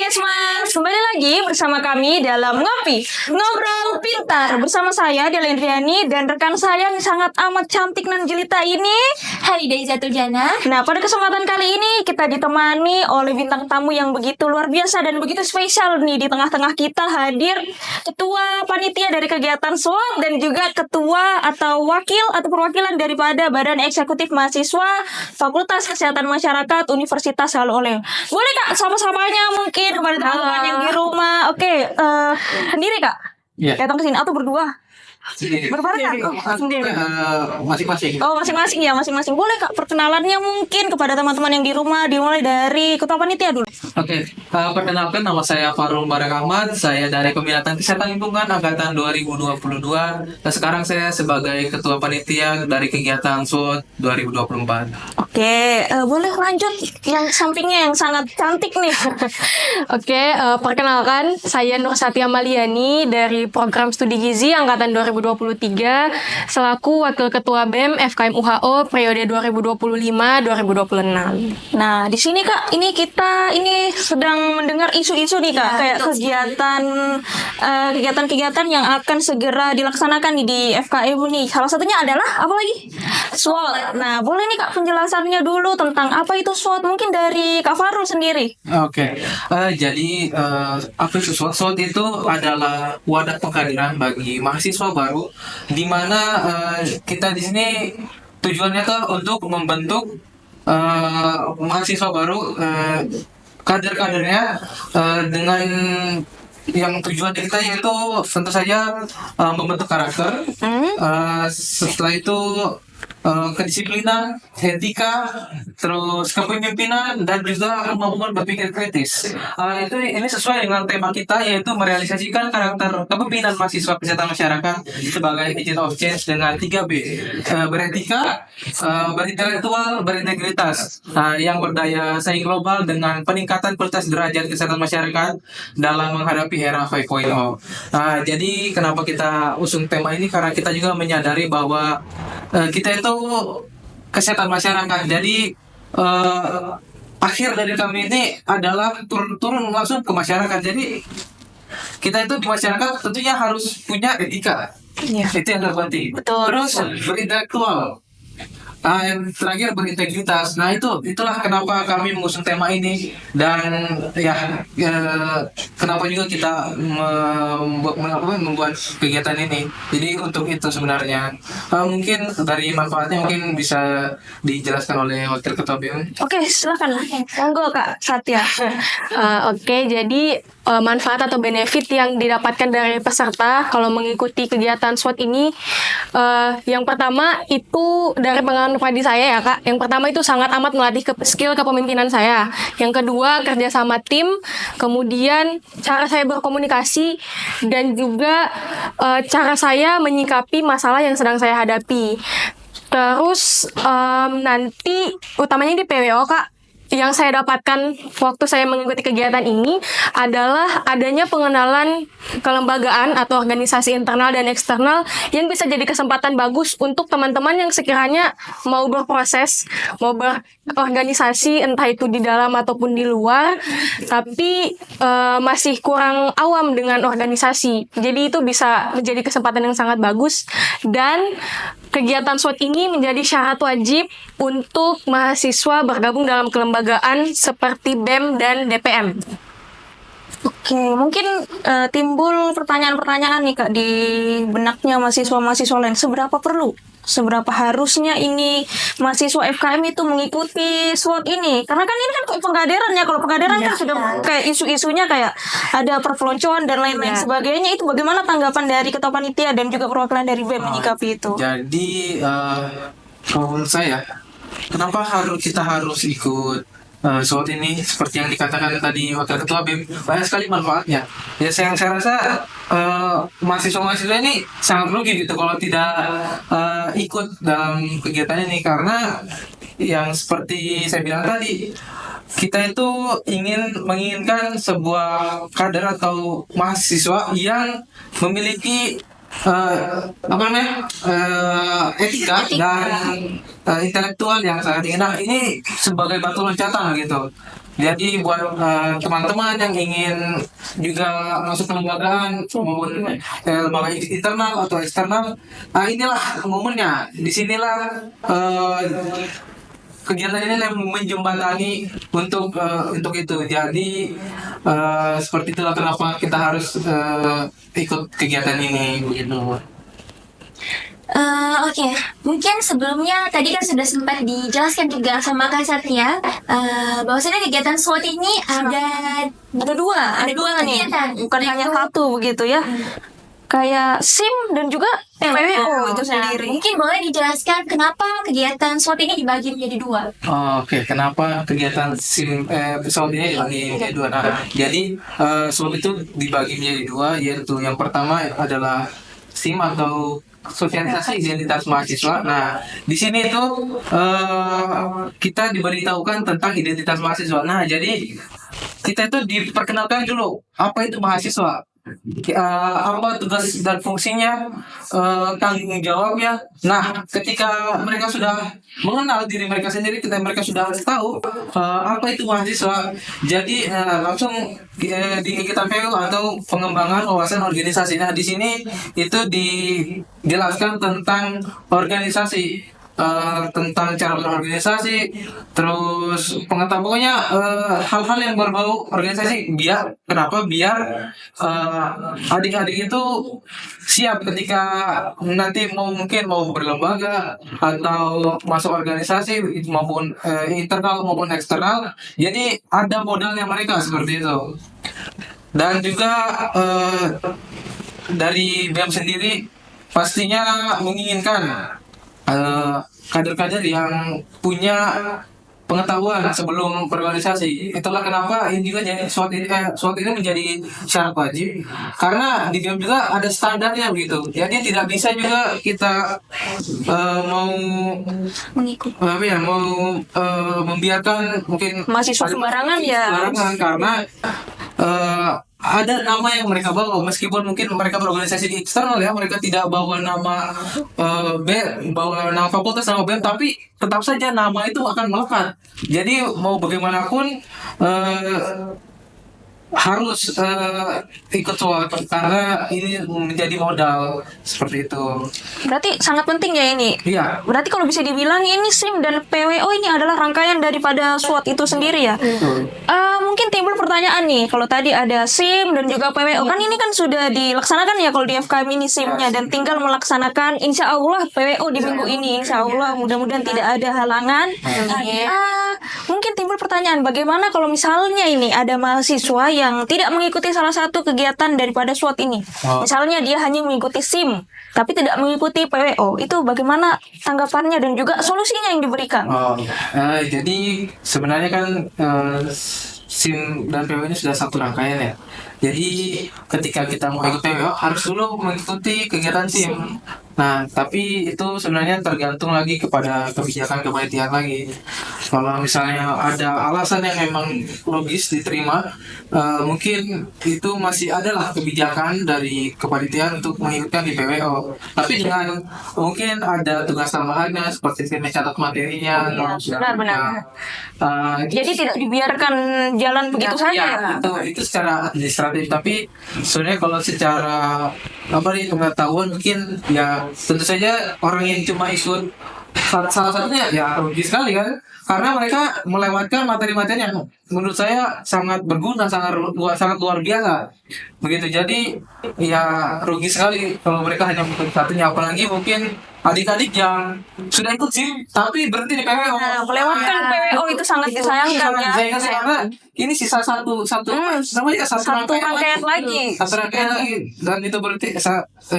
Podcastmans, kembali lagi bersama kami dalam Ngopi Ngobrol Pintar. Bersama saya Dela Indriani dan rekan saya yang sangat amat cantik dan jelita ini, Haliday Zatujana. Nah, pada kesempatan kali ini kita ditemani oleh bintang tamu yang begitu luar biasa dan begitu spesial nih. Di tengah-tengah kita hadir ketua panitia dari kegiatan SWOT dan juga ketua atau wakil atau perwakilan daripada Badan Eksekutif Mahasiswa Fakultas Kesehatan Masyarakat Universitas Halu Oleo. Boleh Kak, sama-samanya mungkin kepada teman-teman yang di rumah. Oke, sendiri Kak? Iya. Datang ke sini atau berdua? Sendiri. Berbarengan? Sendiri. Masing-masing. Oh, masing-masing ya, masing-masing. Boleh Kak perkenalannya mungkin kepada teman-teman yang di rumah, dimulai dari ketua panitia dulu. Oke, perkenalkan nama saya Farul Barak Ahmad. Saya dari Pembinaan Kesehatan Lingkungan angkatan 2022 dan sekarang saya sebagai ketua panitia dari kegiatan SWOT 2024. Oke, boleh lanjut yang sampingnya yang sangat cantik nih. Oke, perkenalkan saya Nur Satya Maliani dari Program Studi Gizi angkatan 2023 selaku Wakil Ketua BEM FKM UHO periode 2025-2026. Nah, di sini Kak, ini kita sedang mendengar isu-isu nih Kak, kayak kegiatan-kegiatan yang akan segera dilaksanakan nih di FKM nih. Salah satunya adalah apa lagi? SWOT. Nah, boleh nih Kak penjelasannya dulu tentang apa itu SWOT? Mungkin dari Kak Farul sendiri. Oke, jadi apa itu SWOT? SWOT itu adalah wadah penghadiran bagi mahasiswa baru, di mana kita di sini tujuannya tuh untuk membentuk mahasiswa baru, kader-kadernya dengan yang tujuan kita yaitu tentu saja membentuk karakter. Setelah itu kedisiplinan, etika, terus kepemimpinan dan juga kemampuan berpikir kritis. Ini sesuai dengan tema kita yaitu merealisasikan karakter kepemimpinan mahasiswa kesehatan masyarakat sebagai agent of change dengan 3B. Beretika, berintelektual, berintegritas, yang berdaya saing global dengan peningkatan kualitas derajat kesehatan masyarakat dalam menghadapi era 5.0. Jadi kenapa kita usung tema ini, karena kita juga menyadari bahwa kita itu kesehatan masyarakat. Jadi akhir dari kami ini adalah turun langsung ke masyarakat. Jadi kita itu di masyarakat tentunya harus punya etika. Iya. Itu yang terpenting. Betul. Terus berintelektual. Yang terakhir berintegritas. Nah itulah kenapa kami mengusung tema ini dan kenapa juga kita membuat kegiatan ini. Jadi untuk itu sebenarnya mungkin dari manfaatnya mungkin bisa dijelaskan oleh Wakil Ketua BEM. Oke, silakan. Monggo Kak Satya. Oke, jadi manfaat atau benefit yang didapatkan dari peserta kalau mengikuti kegiatan SWOT ini, yang pertama itu dari pengalaman pribadi saya ya Kak. Yang pertama itu sangat amat melatih skill kepemimpinan saya. Yang kedua kerja sama tim, kemudian cara saya berkomunikasi dan juga cara saya menyikapi masalah yang sedang saya hadapi. Terus nanti utamanya di PWO Kak, yang saya dapatkan waktu saya mengikuti kegiatan ini adalah adanya pengenalan kelembagaan atau organisasi internal dan eksternal yang bisa jadi kesempatan bagus untuk teman-teman yang sekiranya mau berproses, mau berorganisasi entah itu di dalam ataupun di luar, tapi masih kurang awam dengan organisasi. Jadi itu bisa menjadi kesempatan yang sangat bagus, dan kegiatan SWOT ini menjadi syarat wajib untuk mahasiswa bergabung dalam kelembagaan seperti BEM dan DPM. Oke, mungkin timbul pertanyaan-pertanyaan nih Kak di benaknya mahasiswa-mahasiswa lain. Seberapa harusnya ini mahasiswa FKM itu mengikuti SWOT ini? Karena kan ini kan pengkaderan ya. Kalau pengkaderan kan sudah kayak isu-isunya kayak ada perpeloncoan dan lain-lain sebagainya. Itu bagaimana tanggapan dari ketua panitia dan juga perwakilan dari BEM menyikapi itu? Jadi kalau menurut saya, kenapa kita harus ikut SWOT ini? Seperti yang dikatakan tadi Wakil Ketua BEM, banyak sekali manfaatnya. Ya saya rasa mahasiswa-mahasiswa ini sangat rugi gitu kalau tidak ikut dalam kegiatan ini, karena yang seperti saya bilang tadi, kita itu menginginkan sebuah kader atau mahasiswa yang memiliki etika dan intelektual yang sangat tinggi. Nah ini sebagai batu loncatan gitu. Jadi buat teman-teman yang ingin juga masuk ke lembagaan maupun lembaga internal atau eksternal, inilah momennya. Disinilah kegiatan ini yang menjembatani untuk itu. Jadi seperti itulah kenapa kita harus ikut kegiatan ini begitu. Oke, mungkin sebelumnya tadi kan sudah sempat dijelaskan juga sama Kak Satya bahwasanya kegiatan SWOT ini Ada dua nih, kegiatan. bukan hanya satu begitu ya. Kayak SIM dan juga PWO itu sendiri. Mungkin boleh dijelaskan kenapa kegiatan SWOT ini dibagi menjadi dua? Oke, kenapa kegiatan SWOT ini dibagi menjadi dua? Nah, jadi SWOT itu dibagi menjadi dua, yaitu yang pertama adalah SIM atau sosialisasi identitas mahasiswa. Nah, di sini itu kita diberitahukan tentang identitas mahasiswa. Nah, jadi kita itu diperkenalkan dulu apa itu mahasiswa. Apa tugas dan fungsinya, tanggung jawabnya. Nah, ketika mereka sudah mengenal diri mereka sendiri, ketika mereka sudah tahu apa itu mahasiswa, jadi langsung di kegiatan PU atau pengembangan wawasan organisasi. Nah, di sini itu dijelaskan tentang organisasi. Tentang cara berorganisasi, terus pengetahuannya hal-hal yang berbau organisasi. Kenapa? Biar adik-adik itu siap ketika nanti mungkin mau berlembaga atau masuk organisasi maupun internal maupun eksternal. Jadi ada modalnya mereka seperti itu. Dan juga dari BEM sendiri pastinya menginginkan kader-kader yang punya pengetahuan sebelum berorganisasi. Itulah kenapa ini juga jadi SWOT ini menjadi syarat wajib, karena di BEM juga ada standarnya begitu. Jadi tidak bisa juga kita mau Mengikuti. membiarkan mungkin Mahasiswa sembarangan ya. sembarangan, karena ada nama yang mereka bawa, meskipun mungkin mereka berorganisasi di eksternal ya, mereka tidak bawa nama bawa nama fakultas, nama BEM, tapi tetap saja nama itu akan melekat. Jadi mau bagaimanapun harus ikut SWOT karena ini menjadi modal seperti itu. Berarti sangat penting ya ini. Iya. Berarti kalau bisa dibilang ini SIM dan PWO ini adalah rangkaian daripada SWOT itu sendiri ya. Mungkin timbul pertanyaan nih, kalau tadi ada SIM dan juga PWO, kan ini kan sudah dilaksanakan ya kalau di FKM ini SIM-nya, dan tinggal melaksanakan insya Allah PWO di minggu ini. Insya Allah mudah-mudahan tidak ada halangan. Mungkin timbul pertanyaan, bagaimana kalau misalnya ini ada mahasiswa yang tidak mengikuti salah satu kegiatan daripada SWOT ini. Misalnya dia hanya mengikuti SIM, tapi tidak mengikuti PWO. Itu bagaimana tanggapannya dan juga solusinya yang diberikan? Jadi sebenarnya kan SIM dan PWO ini sudah satu rangkaian ya. Jadi ketika kita mau ikut PWO harus dulu mengikuti kegiatan SIM. Nah, tapi itu sebenarnya tergantung lagi kepada kebijakan kepanitiaan lagi. Kalau misalnya ada alasan yang memang logis diterima, mungkin itu masih adalah kebijakan dari kepanitiaan untuk mengikutkan di PWO. Tapi dengan mungkin ada tugas tambahannya seperti mencatat materinya. Benar. Jadi tidak dibiarkan jalan begitu saja. Ya, itu secara administratif. Tapi sebenarnya kalau secara pengetahuan mungkin ya tentu saja orang yang cuma ikut salah satunya ya rugi sekali kan, karena mereka melewatkan materi-materi yang menurut saya sangat berguna, sangat luar biasa begitu. Jadi ya rugi sekali kalau mereka hanya mengikuti satunya, apalagi mungkin adik-adik yang sudah ikut SIM tapi berhenti di PWO. Melewatkan PWO itu sangat disayangkan ya. Karena ini sisa satu rangkaian lagi. Satu rangkaian lagi, dan itu berarti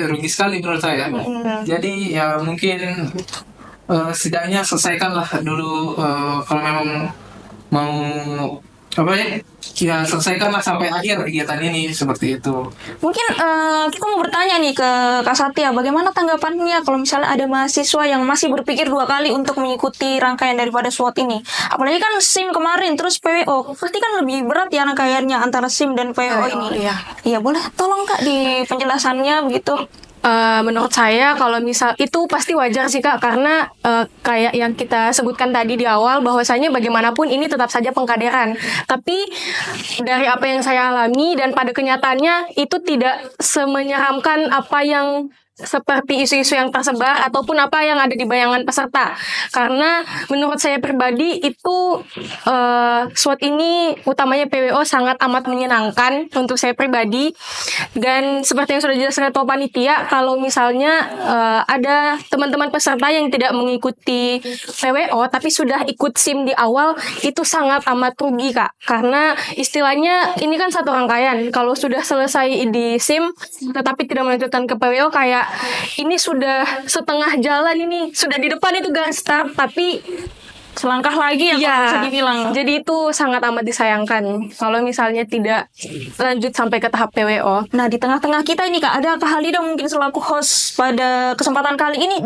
rugi sekali menurut saya. Jadi ya mungkin setidaknya selesaikanlah dulu, kalau memang mau selesaikanlah sampai akhir kegiatan ini seperti itu. Mungkin kita mau bertanya nih ke Kak Satya, bagaimana tanggapannya kalau misalnya ada mahasiswa yang masih berpikir dua kali untuk mengikuti rangkaian daripada SWOT ini? Apalagi kan SIM kemarin, terus PWO, pasti kan lebih berat ya rangkaiannya antara SIM dan PWO ini. Iya, boleh tolong Kak di penjelasannya begitu. Menurut saya kalau misal itu pasti wajar sih Kak, karena kayak yang kita sebutkan tadi di awal bahwasanya bagaimanapun ini tetap saja pengkaderan. Tapi dari apa yang saya alami dan pada kenyataannya itu tidak semenyeramkan apa yang seperti isu-isu yang tersebar ataupun apa yang ada di bayangan peserta. Karena menurut saya pribadi itu SWOT ini utamanya PWO sangat amat menyenangkan untuk saya pribadi. Dan seperti yang sudah jelaskan ketua panitia, kalau misalnya ada teman-teman peserta yang tidak mengikuti PWO tapi sudah ikut SIM di awal, itu sangat amat rugi Kak. Karena istilahnya ini kan satu rangkaian. Kalau sudah selesai di SIM tetapi tidak melanjutkan ke PWO, kayak ini sudah setengah jalan, ini sudah di depan itu garis start tapi Selangkah lagi ya, kalau bisa dibilang. Jadi itu sangat amat disayangkan kalau misalnya tidak lanjut sampai ke tahap PWO. Nah, di tengah-tengah kita ini Kak, ada Kak Halida mungkin selaku host pada kesempatan kali ini.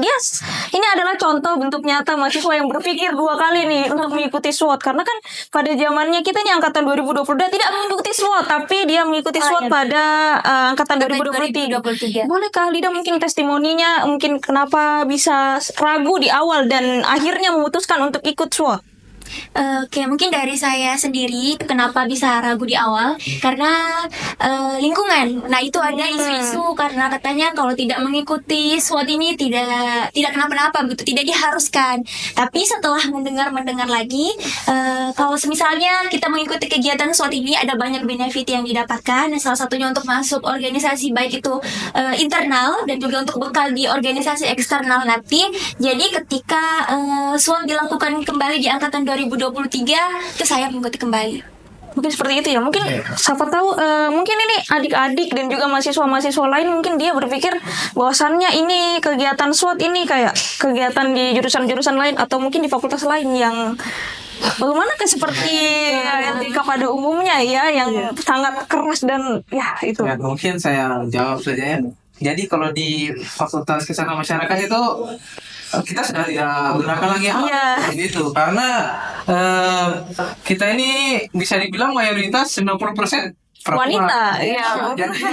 Ini adalah contoh bentuk nyata mahasiswa yang berpikir dua kali nih untuk mengikuti SWOT. Karena kan pada zamannya kita nih angkatan 2022 tidak mengikuti SWOT, tapi dia mengikuti SWOT pada angkatan 2023. Boleh Kak Halida mungkin testimoninya, mungkin kenapa bisa ragu di awal dan akhirnya memutuskan untuk ikut SWOT? Oke, mungkin dari saya sendiri kenapa bisa ragu di awal karena lingkungan. Nah, itu ada isu-isu karena katanya kalau tidak mengikuti SWOT ini tidak kenapa-napa begitu, tidak diharuskan. Tapi setelah mendengar lagi, kalau misalnya kita mengikuti kegiatan SWOT ini ada banyak benefit yang didapatkan. Salah satunya untuk masuk organisasi baik itu internal dan juga untuk bekal di organisasi eksternal nanti. Jadi ketika SWOT dilakukan kembali di angkatan 2023 itu saya mengikuti kembali. Mungkin seperti itu ya. Mungkin siapa tahu mungkin ini adik-adik dan juga mahasiswa-mahasiswa lain mungkin dia berpikir bahwasannya ini kegiatan SWOT ini kayak kegiatan di jurusan-jurusan lain atau mungkin di fakultas lain yang bagaimana seperti etika pada umumnya ya, yang sangat keras dan ya itu. Ya, mungkin saya jawab saja ya. Jadi kalau di Fakultas Kesehatan Masyarakat itu kita sudah tidak gunakan lagi itu karena kita ini bisa dibilang mayoritas 90% wanita. Ya. Jadi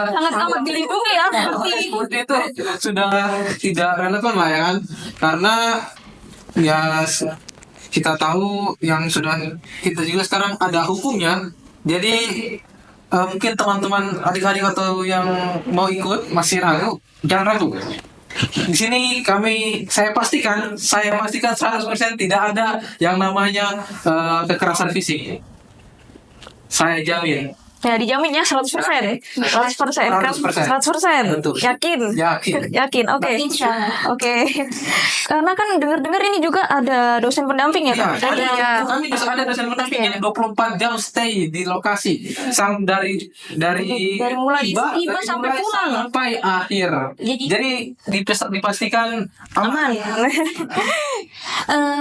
sangat amat dilindungi ya. Itu sudah tidak relevan lah ya kan, karena ya kita tahu yang sudah kita juga sekarang ada hukumnya. Jadi mungkin teman-teman adik-adik atau yang mau ikut masih ragu, jangan ragu. Di sini saya pastikan 100% tidak ada yang namanya kekerasan fisik. Saya jamin. Ya dijamin ya 100%. 100%. 100%. Betul. Yakin. Oke. Oke. Karena kan dengar-dengar ini juga ada dosen pendamping ya, Kak? Kami ada dosen pendamping yang 24 jam stay di lokasi dari mulai tiba sampai pulang sampai akhir. Jadi dipastikan aman.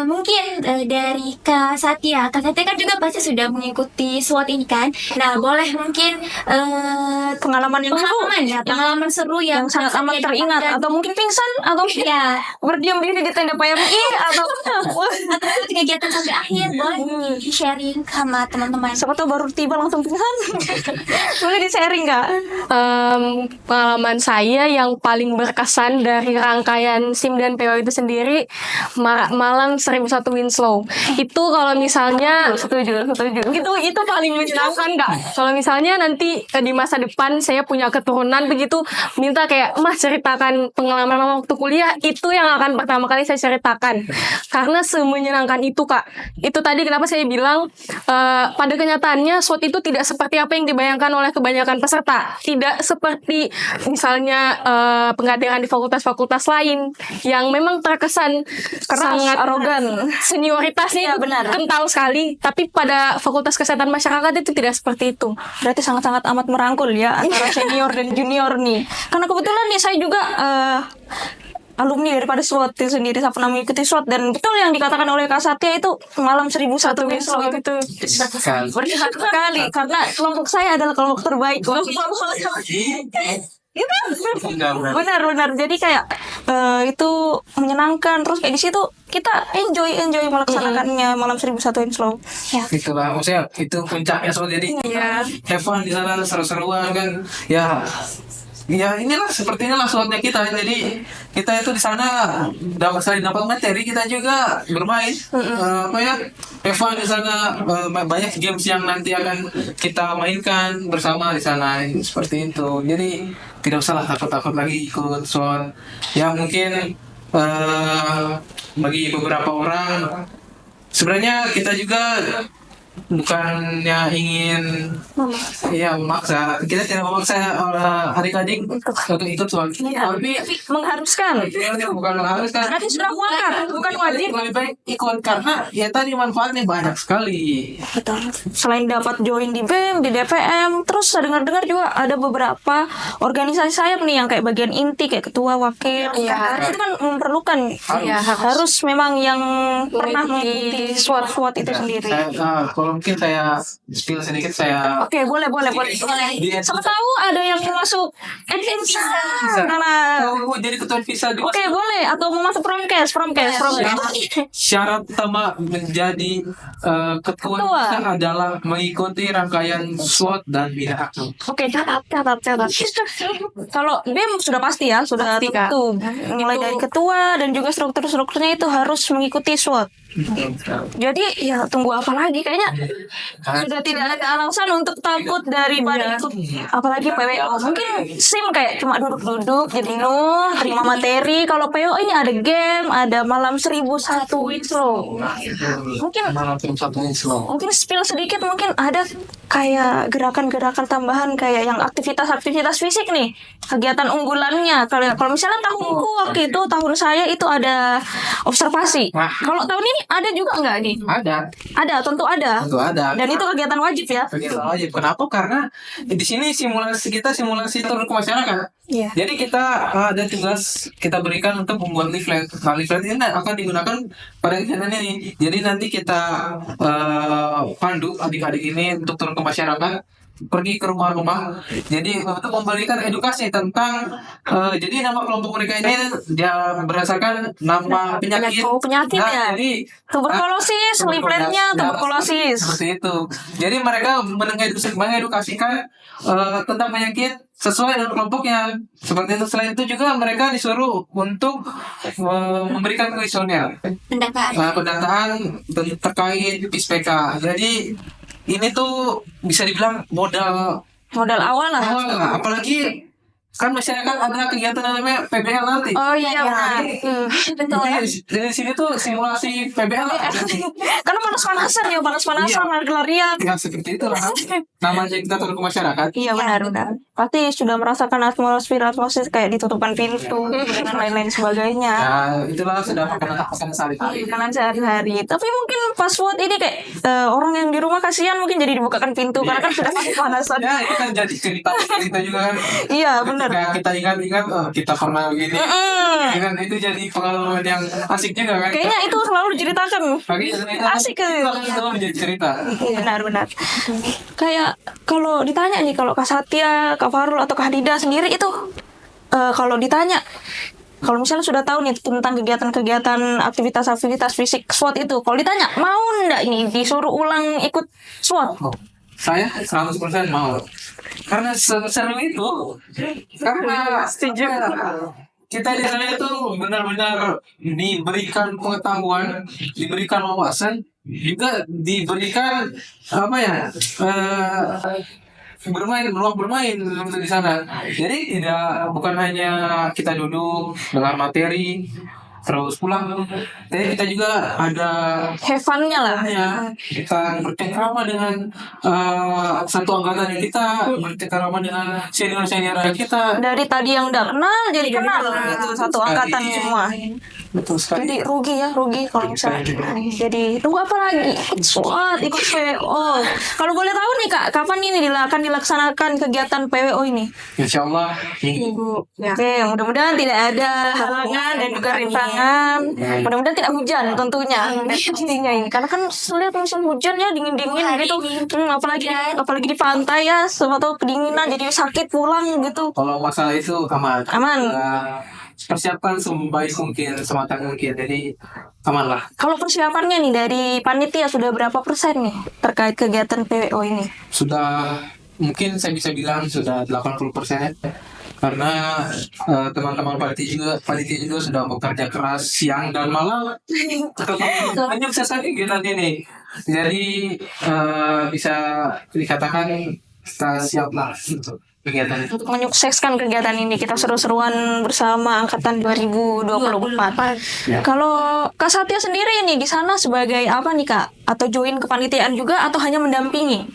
Mungkin dari Kak Satya kan juga pasti sudah mengikuti SWOT ini kan. Nah, boleh mungkin pengalaman seru yang sangat amat teringat atau mungkin pingsan atau ya berdiam diri di tenda PMI atau kegiatan sampai akhir, boleh di sharing sama teman-teman. Siapa tahu baru tiba langsung pingsan. Boleh di sharing Kak? Pengalaman saya yang paling berkesan dari rangkaian SIM dan PO itu sendiri Malang 1001 Winslow. Itu kalau misalnya setuju. Itu paling menyenangkan Kak. Kalau misalnya nanti di masa depan saya punya keturunan begitu, minta kayak Mas ceritakan pengalaman waktu kuliah, itu yang akan pertama kali saya ceritakan. Karena semenyenangkan itu Kak. Itu tadi kenapa saya bilang pada kenyataannya SWOT itu tidak seperti apa yang dibayangkan oleh kebanyakan peserta. Tidak seperti misalnya pengkaderan di fakultas-fakultas lain yang memang terkesan sangat arogan. Senioritasnya kental sekali. Tapi pada Fakultas Kesehatan Masyarakat itu tidak seperti itu. Berarti sangat-sangat amat merangkul ya antara senior dan junior nih. Karena kebetulan nih saya juga alumni daripada SWOT itu sendiri, saya pernah mengikuti SWOT dan betul yang dikatakan oleh Kak Satya itu malam 1001 Winslow itu berkesan sekali karena kelompok saya adalah kelompok terbaik. Benar. Jadi kayak itu menyenangkan, terus kayak di situ kita enjoy melaksanakannya malam 1001 Winslow. Ya. Itulah maksudnya itu puncaknya SWOT, jadi have fun di sana, seru-seruan kan. Ya ya inilah seperti inilah SWOT-nya kita. Jadi kita itu di sana selain dapat materi, kita juga bermain apa ya, have fun di sana. Banyak games yang nanti akan kita mainkan bersama di sana seperti itu. Jadi tidak usah takut-takut lagi ikut SWOT. Ya mungkin bagi beberapa orang sebenarnya kita juga bukannya ingin memaksa, kita tidak memaksa adik-adik untuk ikut soal tapi Mengharuskan. bukan mengharuskan, Nanti sudah kuat, bukan wajib. lebih baik ikut karena ya tadi manfaatnya banyak sekali. Betul. Selain dapat join di BEM, di DPM, terus saya dengar-dengar juga ada beberapa organisasi sayap nih yang kayak bagian inti, kayak ketua, wakil. Karena itu kan memerlukan, harus memang yang pernah mengikuti SWOT itu sendiri. Kalau mungkin saya spill sedikit, saya Oke, boleh. Sama tahu ada yang mau masuk visa. Nah, jadi ketua visa di oke, boleh. Atau mau masuk promkes. syarat utama menjadi ketua visa adalah mengikuti rangkaian SWOT dan bina aktif. Oke, catat. Kalau BEM sudah pasti ya, sudah Pasti, Kak. tentu. Mulai dari ketua dan juga strukturnya itu harus mengikuti SWOT. Jadi ya tunggu apa lagi, kayaknya sudah tidak ada alasan untuk takut daripada ikut apalagi PWO. Mungkin SIM kayak cuma duduk-duduk jadi terima materi. Kalau PWO ini ada game, ada malam 1001 weeks loh. Mungkin spill sedikit, mungkin ada kayak gerakan-gerakan tambahan kayak yang aktivitas fisik nih, kegiatan unggulannya. Kalau misalnya tahunku waktu itu, tahun saya itu ada observasi. Kalau tahun ini ada juga nggak nih? Ada, tentu ada. Dan itu kegiatan wajib ya. Kegiatan wajib. Kenapa? Karena di sini simulasi turun ke masyarakat. Iya. Jadi kita ada tugas kita berikan untuk membuat leaflet. Nah, leaflet ini akan digunakan pada kegiatan ini. Jadi nanti kita pandu adik-adik ini untuk turun ke masyarakat, pergi ke rumah-rumah. Jadi untuk memberikan edukasi tentang jadi nama kelompok mereka ini dia berdasarkan nama penyakit. Penyakit Nah, ya. jadi Tuberkulosis, leafletnya tuberkulosis. seperti itu. Jadi mereka mengedukasikan tentang penyakit sesuai dengan kelompoknya. Seperti itu. Selain itu juga mereka disuruh untuk memberikan kuesioner pendataan terkait PISPK. Jadi ini tuh bisa dibilang modal Awal lah. awal, apalagi kan masyarakat ada kegiatan namanya PBL nanti. Oh iya benar. Betul ya. Dari sini tuh simulasi PBL. Karena panas-panasan lari-larian. Ya seperti itu lah. Namanya kita turun ke masyarakat. Iya benar. Pasti sudah merasakan atmosfer kayak ditutupkan pintu dan lain-lain sebagainya. Nah, itulah sudah makanan sehari-hari. Makanan sehari-hari. Tapi mungkin pas SWOT ini kayak orang yang di rumah kasihan mungkin jadi dibukakan pintu karena kan sudah panas-panasan. Ya, itu kan jadi cerita juga kan. Iya benar. Kayak kita ingat-ingat, kita pernah begini. Kan itu jadi pengalaman yang asik juga kan. Kayaknya itu selalu diceritakan. Asik itu selalu menjadi cerita. Benar. Kayak kalau ditanya nih, kalau Kak Satya, Kak Farul atau Kak Hadida sendiri itu kalau ditanya, kalau misalnya sudah tahu nih tentang kegiatan-kegiatan aktivitas fisik SWOT itu, kalau ditanya mau ndak ini disuruh ulang ikut SWOT? Saya 100% mau. Karena seru itu. Karena setuju. Kita di sana itu benar-benar diberikan pengetahuan, diberikan wawasan, juga diberikan ruang bermain di sana. Jadi bukan hanya kita duduk dengar materi terus pulang, tapi kita juga ada Have fun-nya lah. ya, kita bercengkrama dengan satu angkatan yang kita bercengkrama dengan senior kita. Dari tadi yang udah kenal jadi kenal gitu, satu angkatan semua. Betul sekali. Jadi rugi kalau misalnya. Jadi tunggu apa lagi? Ikut SWOT, ikut PWO. Kalau boleh tahu nih Kak, kapan ini akan dilaksanakan kegiatan PWO ini? Insyaallah. Oke, mudah-mudahan tidak ada halangan dan juga rintangan. Mudah-mudahan tidak hujan tentunya. Intinya ini, karena kan sulit musim hujan ya, dingin-dingin gitu. Apalagi di pantai ya, semua tahu kedinginan jadi sakit pulang gitu. Kalau masalah itu aman. Persiapkan sebaik mungkin, sematang mungkin. Jadi aman lah. Kalau persiapannya nih dari panitia sudah berapa persen nih terkait kegiatan PWO ini? Sudah, mungkin saya bisa bilang sudah 80% ya. karena teman-teman panitia juga sudah bekerja keras siang dan malam hanya bisa saja kita ini. Jadi bisa dikatakan kita siap lah untuk kegiatan itu. Untuk menyukseskan kegiatan ini kita seru-seruan bersama angkatan 2024. Ya. Kalau Kak Satya sendiri ini di sana sebagai apa nih Kak? Atau join kepanitiaan juga atau hanya mendampingi?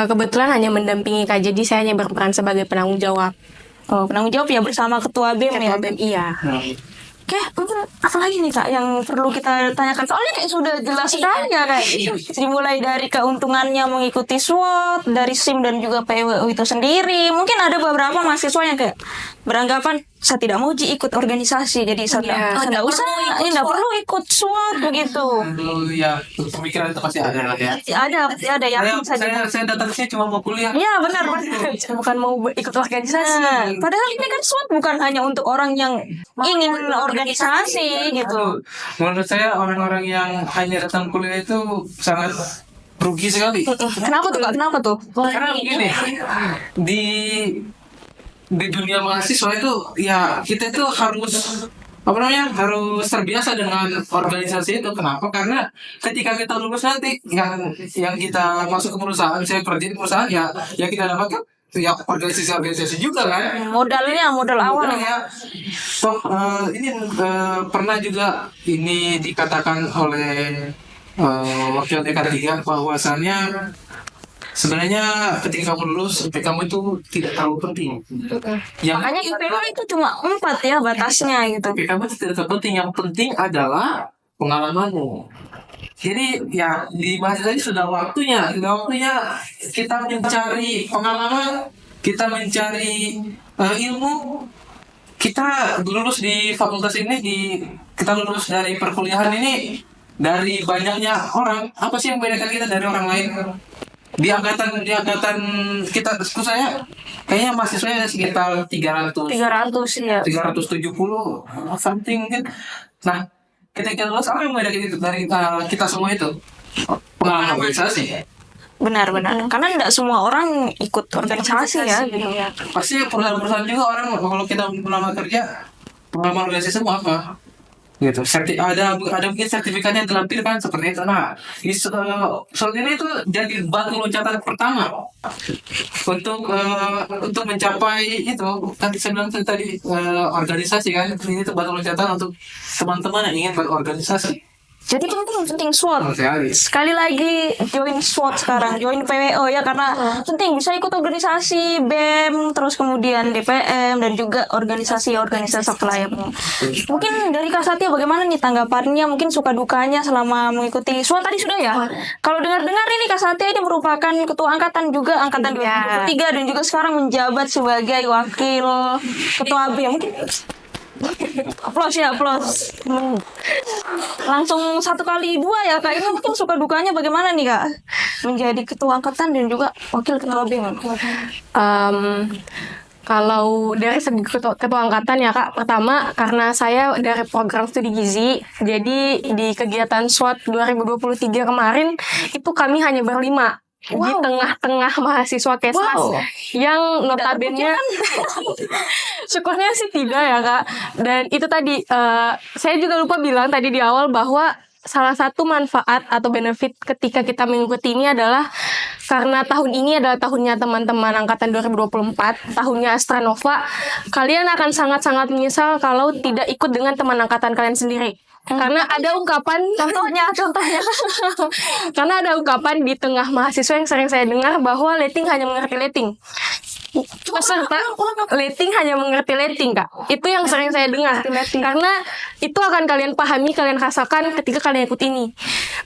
Kebetulan hanya mendampingi Kak, jadi saya hanya berperan sebagai penanggung jawab. Oh, penanggung jawab ya bersama ketua BEM ya. Ketua BEM, iya. Oke, mungkin apa lagi nih Kak yang perlu kita tanyakan? Soalnya kayak sudah jelas sekali ya Kak. Dimulai dari keuntungannya mengikuti SWOT, dari SIM dan juga PWU itu sendiri. Mungkin ada beberapa mahasiswa yang kayak beranggapan saya tidak mau ikut organisasi, jadi saya tidak usah, tidak perlu ikut SWOT begitu. Dulu ya pemikiran itu pasti ada lah ya. Pasti ada yang Saya datang sini cuma mau kuliah. Ya benar. Bukan mau ikut organisasi. Nah, padahal ini kan SWOT bukan hanya untuk orang yang ingin organisasi gitu. Menurut saya orang-orang yang hanya datang kuliah itu sangat rugi sekali. Kenapa tuh Kak? Kenapa tuh? Karena begini, di dunia mahasiswa itu ya kita itu harus harus terbiasa dengan organisasi itu. Kenapa? Karena ketika kita lulus nanti yang kita masuk ke perusahaan, saya kerja di perusahaan ya kita dapatkan ya organisasi juga kan. Modal awal ya. Toh ini pernah juga ini dikatakan oleh wakil dekan 3 bahwasannya sebenarnya ketika kamu lulus IP kamu itu tidak terlalu penting. Makanya IPK itu cuma 4 ya batasnya gitu. IP kamu itu tidak terlalu penting. Yang penting adalah pengalamanmu. Jadi ya di mahasiswa ini sudah waktunya kita mencari pengalaman, kita mencari ilmu. Kita lulus di fakultas ini, kita lulus dari perkuliahan ini dari banyaknya orang. Apa sih yang membedakan kita dari orang lain? Di angkatan kita, saya kayaknya mahasiswanya ada sekitar 300 ya. 370 something mungkin. Nah, ketika lulus apa yang membedakan itu dari kita semua itu? Pengalaman organisasi. Benar. Karena tidak semua orang ikut organisasi ya gitu ya. Pasti perusahaan juga orang kalau kita melamar kerja pengalaman organisasi semua apa? Gitu. Ada mungkin sertifikatnya dilampirkan seperti itu. Nah, soal ini itu jadi batu loncatan pertama untuk mencapai itu kan saya bilang tadi organisasi kan. Ini tuh batu loncatan untuk teman-teman yang ingin berorganisasi. Jadi penting SWOT. Sekali lagi join SWOT sekarang, join PWO ya karena penting bisa ikut organisasi BEM, terus kemudian DPM dan juga organisasi lainnya. Mungkin dari Kak Satya bagaimana nih tanggapannya, mungkin suka dukanya selama mengikuti SWOT tadi sudah ya. Kalau dengar-dengar ini Kak Satya ini merupakan ketua angkatan juga angkatan 2023 dan juga sekarang menjabat sebagai wakil ketua BEM. Mungkin Aplaus. Langsung 1 kali 2 ya Kak. Ini mungkin suka dukanya bagaimana nih Kak menjadi ketua angkatan dan juga wakil ketua BEM? Kalau dari segi ketua angkatan ya Kak, pertama karena saya dari program studi gizi, jadi di kegiatan SWOT 2023 kemarin itu kami hanya berlima. Di tengah-tengah mahasiswa Kesmas yang notabene syukurnya sih tidak ya Kak. Dan itu tadi saya juga lupa bilang tadi di awal bahwa salah satu manfaat atau benefit ketika kita mengikuti ini adalah karena tahun ini adalah tahunnya teman-teman angkatan 2024, tahunnya Astranova, kalian akan sangat-sangat menyesal kalau tidak ikut dengan teman angkatan kalian sendiri. Karena ada ungkapan contohnya karena ada ungkapan di tengah mahasiswa yang sering saya dengar bahwa letting hanya mengerti letting. Peserta letting hanya mengerti letting Kak. Itu yang sering saya dengar. Karena itu akan kalian pahami, kalian rasakan ketika kalian ikut ini.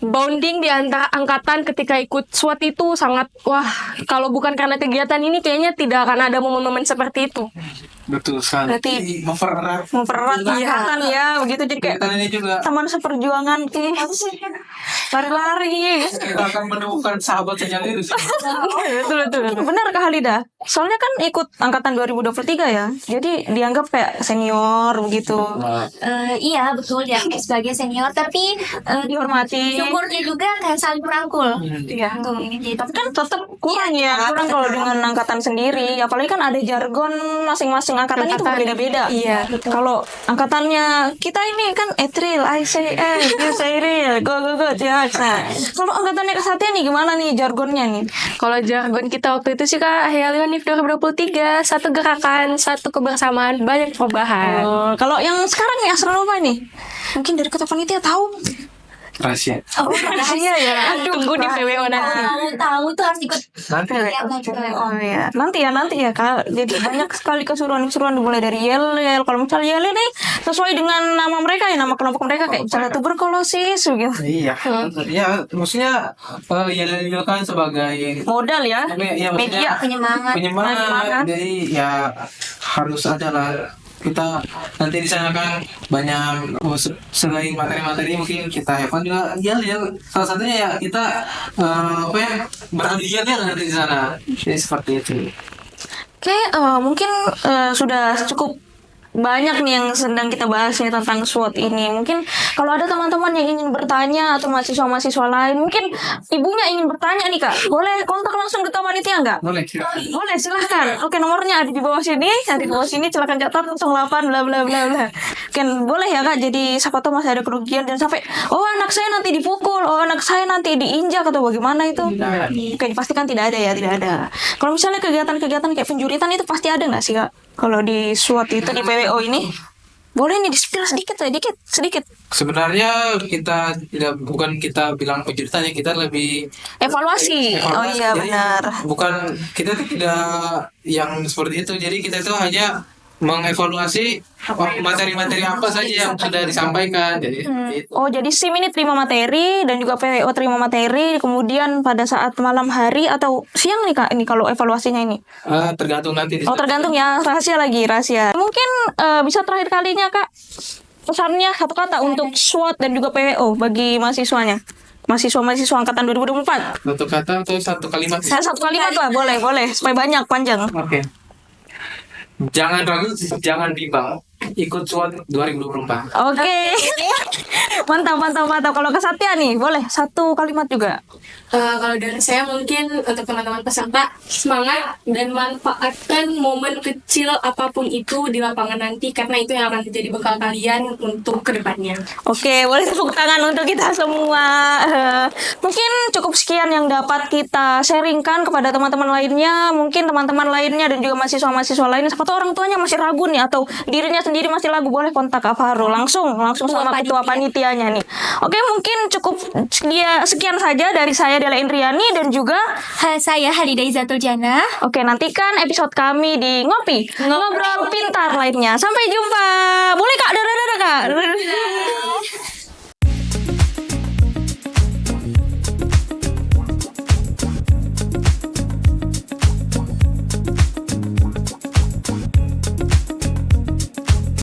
Bonding di antara angkatan ketika ikut SWOT itu sangat kalau bukan karena kegiatan ini kayaknya tidak akan ada momen-momen seperti itu. Betul sekali. Berarti mempererat mempererat angkatan ya begitu, jadi kayak kegiatan ini juga. teman seperjuangan lari-lari. Kita akan menemukan sahabat sejati di sini. Betul. Benar Kak Halida. Soalnya kan ikut angkatan 2023 ya. Jadi dianggap kayak senior begitu. Iya betul ya sebagai senior, tapi Dihormati. syukurnya juga kayak saling merangkul. Iya. Gitu. Tapi kan tetap kurang ya. Kurang kalau dengan angkatan sendiri. Apalagi kan ada jargon masing-masing angkatan itu berbeda-beda. Iya. Kalau angkatannya kita ini kan Etril, I say you say real, go ya. Nah, kalau angkatannya Kesatria nih gimana nih jargonnya nih? Kalau jargon kita waktu itu sih Kak, Hayal Unif 2023, satu gerakan, satu kebersamaan, banyak perubahan. Kalau yang sekarang nih astronomi nih, mungkin dari ketua panitia tahu. Rahasia. Oh, Iya ya. Tunggu di PWO nanti. tahu tuh harus ikut Nanti Oh iya, nanti ya Kak. Jadi banyak sekali keseruan-keseruan dimulai dari yel-yel. Kalau misalnya yel nih sesuai dengan nama mereka ya, nama kelompok mereka kayak misalnya tuberkulosis gitu. Iya, ya maksudnya ya kan sebagai Modal ya, ya, maksudnya media. penyemangat. Jadi ya harus ada lah, kita nanti di sana kan banyak selain materi-materi mungkin kita Evan juga ya salah satunya ya kita beradu ya nanti di sana. Jadi seperti itu. Oke, mungkin sudah cukup banyak nih yang sedang kita bahas nih tentang SWOT ini. Mungkin kalau ada teman-teman yang ingin bertanya atau mahasiswa-mahasiswa lain, mungkin ibunya ingin bertanya nih Kak, boleh kontak langsung ke panitia nggak? Boleh. Boleh, silahkan. Oke, nomornya ada di bawah sini. Silakan catat 08 bla bla bla bla. Kan boleh ya Kak. Jadi siapa tahu masih ada kerugian dan sampai anak saya nanti dipukul, anak saya nanti diinjak atau bagaimana itu. Oke, pastikan tidak ada ya, tidak ada. Kalau misalnya kegiatan-kegiatan kayak penjuritan itu pasti ada nggak sih Kak? Kalau di SWOT itu di PWO ini boleh nih di-spill sedikit. Sebenarnya kita bukan kita bilang penjuritan ya, kita lebih Evaluasi. Oh iya Jadi, benar. bukan kita tuh tidak yang seperti itu. Jadi kita itu hanya mengevaluasi materi-materi apa saja yang sudah disampaikan. Jadi itu. Oh, jadi SIM ini terima materi dan juga PWO terima materi, kemudian pada saat malam hari atau siang nih Kak ini kalau evaluasinya ini. Tergantung nanti. Oh, tergantung ya, rahasia. Mungkin bisa terakhir kalinya Kak pesannya satu kata untuk SWOT dan juga PWO bagi mahasiswanya. Mahasiswa angkatan 2024. Satu kata atau satu kalimat? Saya satu kalimat lah, boleh supaya banyak panjang. Oke. Jangan ragu, jangan bimbang. Ikut SWOT 2024. Oke. Mantap. Kalau Kesatria nih, boleh satu kalimat juga. Kalau dari saya mungkin untuk teman-teman peserta, semangat dan manfaatkan momen kecil apapun itu di lapangan nanti, karena itu yang akan menjadi bekal kalian untuk kedepannya. Oke, boleh tepuk tangan untuk kita semua. Mungkin cukup sekian yang dapat kita sharingkan kepada teman-teman lainnya. Mungkin teman-teman lainnya dan juga mahasiswa-mahasiswa lainnya, siapa tahu orang tuanya masih ragu nih atau dirinya sendiri masih ragu, boleh kontak Kak Fahrul langsung sama ketua panitianya nih. Oke, mungkin cukup sekian saja dari saya Dela Indriani dan juga Saya Halida Izatul Jannah. oke, nantikan episode kami di Ngopi Ngobrol Pintar lainnya. Sampai jumpa. Boleh Kak, dadah Kak.